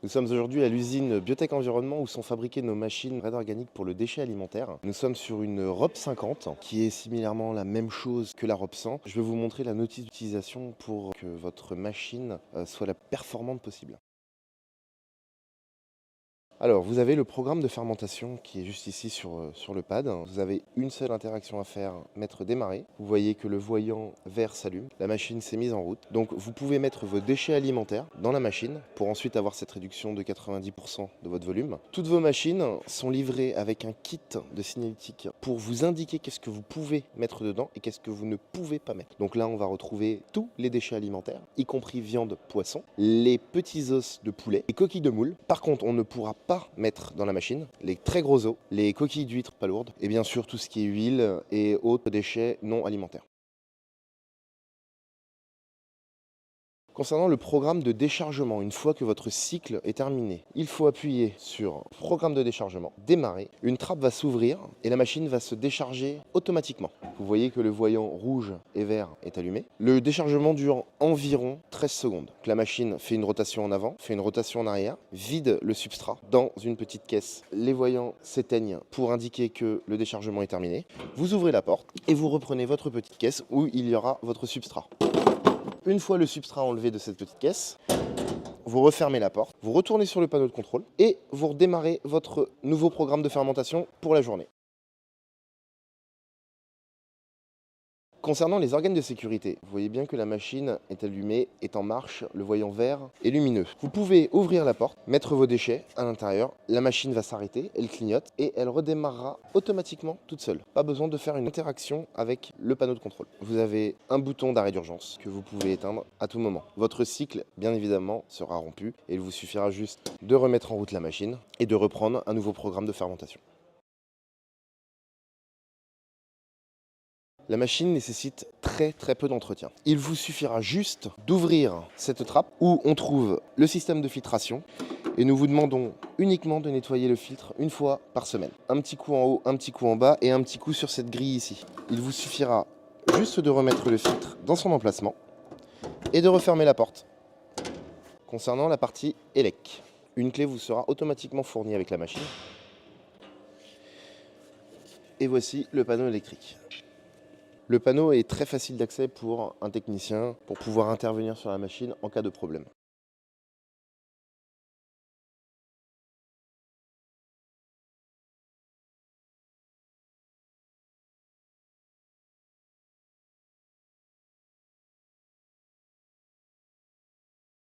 Nous sommes aujourd'hui à l'usine Biotech Environnement où sont fabriquées nos machines Red Organic pour le déchet alimentaire. Nous sommes sur une ROP 50 qui est similairement la même chose que la ROP 100. Je vais vous montrer la notice d'utilisation pour que votre machine soit la performante possible. Alors, vous avez le programme de fermentation qui est juste ici sur le pad. Vous avez une seule interaction à faire, mettre démarrer. Vous voyez que le voyant vert s'allume, la machine s'est mise en route. Donc, vous pouvez mettre vos déchets alimentaires dans la machine pour ensuite avoir cette réduction de 90% de votre volume. Toutes vos machines sont livrées avec un kit de signalétique pour vous indiquer qu'est-ce que vous pouvez mettre dedans et qu'est-ce que vous ne pouvez pas mettre. Donc là, on va retrouver tous les déchets alimentaires, y compris viande, poisson, les petits os de poulet, les coquilles de moule. Par contre, on ne pourra pas mettre dans la machine les très gros os, les coquilles d'huîtres pas lourdes et bien sûr tout ce qui est huile et autres déchets non alimentaires. Concernant le programme de déchargement, une fois que votre cycle est terminé, il faut appuyer sur programme de déchargement, démarrer, une trappe va s'ouvrir et la machine va se décharger automatiquement. Vous voyez que le voyant rouge et vert est allumé. Le déchargement dure environ 13 secondes. La machine fait une rotation en avant, fait une rotation en arrière, vide le substrat dans une petite caisse. Les voyants s'éteignent pour indiquer que le déchargement est terminé. Vous ouvrez la porte et vous reprenez votre petite caisse où il y aura votre substrat. Une fois le substrat enlevé de cette petite caisse, vous refermez la porte, vous retournez sur le panneau de contrôle et vous redémarrez votre nouveau programme de fermentation pour la journée. Concernant les organes de sécurité, vous voyez bien que la machine est allumée, est en marche, le voyant vert est lumineux. Vous pouvez ouvrir la porte, mettre vos déchets à l'intérieur, la machine va s'arrêter, elle clignote et elle redémarrera automatiquement toute seule. Pas besoin de faire une interaction avec le panneau de contrôle. Vous avez un bouton d'arrêt d'urgence que vous pouvez éteindre à tout moment. Votre cycle, bien évidemment, sera rompu et il vous suffira juste de remettre en route la machine et de reprendre un nouveau programme de fermentation. La machine nécessite très peu d'entretien. Il vous suffira juste d'ouvrir cette trappe où on trouve le système de filtration et nous vous demandons uniquement de nettoyer le filtre une fois par semaine. Un petit coup en haut, un petit coup en bas et un petit coup sur cette grille ici. Il vous suffira juste de remettre le filtre dans son emplacement et de refermer la porte. Concernant la partie élec, une clé vous sera automatiquement fournie avec la machine. Et voici le panneau électrique. Le panneau est très facile d'accès pour un technicien pour pouvoir intervenir sur la machine en cas de problème.